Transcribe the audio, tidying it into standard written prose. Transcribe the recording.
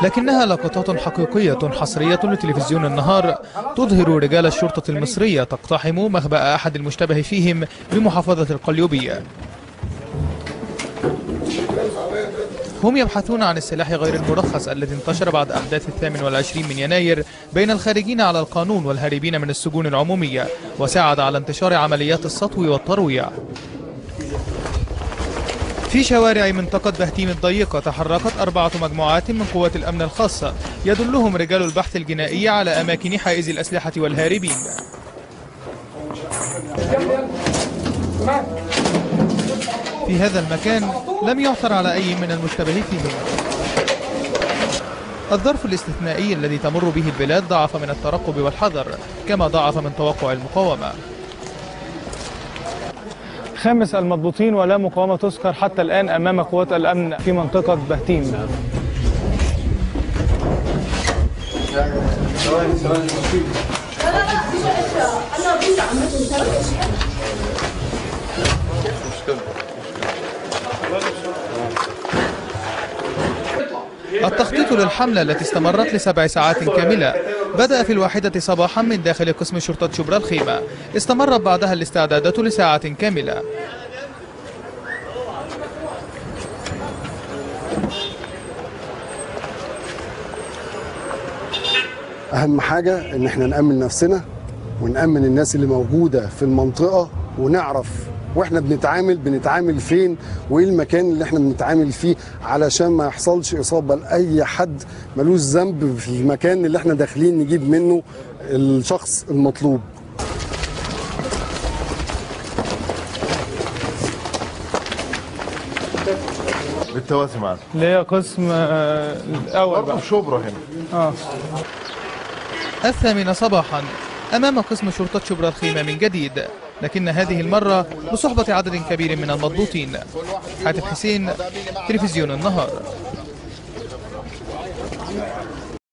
لكنها لقطات حقيقية حصرية لتلفزيون النهار تظهر رجال الشرطة المصرية تقتحم مخبأ أحد المشتبه فيهم بمحافظة القليوبية. هم يبحثون عن السلاح غير المرخص الذي انتشر بعد أحداث 28 من يناير بين الخارجين على القانون والهاربين من السجون العمومية، وساعد على انتشار عمليات السطو والترويع. في شوارع منطقة بهتيم الضيقة تحركت 4 مجموعات من قوات الأمن الخاصة يدلهم رجال البحث الجنائي على أماكن حائز الأسلحة والهاربين. في هذا المكان لم يعثر على أي من المشتبه فيهم. الظرف الاستثنائي الذي تمر به البلاد ضعف من الترقب والحذر، كما ضعف من توقع المقاومة. 5 المضبوطين ولا مقاومة تذكر حتى الآن أمام قوات الأمن في منطقة بهتيم. التخطيط للحملة التي استمرت ل7 ساعات كاملة بدأ في 1 صباحا من داخل قسم شرطة شبرا الخيمة، استمرت بعدها الاستعدادات لساعات كاملة. أهم حاجة إن احنا نأمن نفسنا ونأمن الناس اللي موجودة في المنطقة، ونعرف واحنا بنتعامل فين وايه المكان اللي احنا بنتعامل فيه، علشان ما يحصلش إصابة لأي حد ملوش ذنب في المكان اللي احنا داخلين نجيب منه الشخص المطلوب. بالتوازي معنا اللي هي قسم الأول بقى شبرا هنا. 8 صباحا أمام قسم شرطة شبرا الخيمة من جديد، لكن هذه المرة بصحبة عدد كبير من المضبوطين. حاتم حسين، تلفزيون النهار.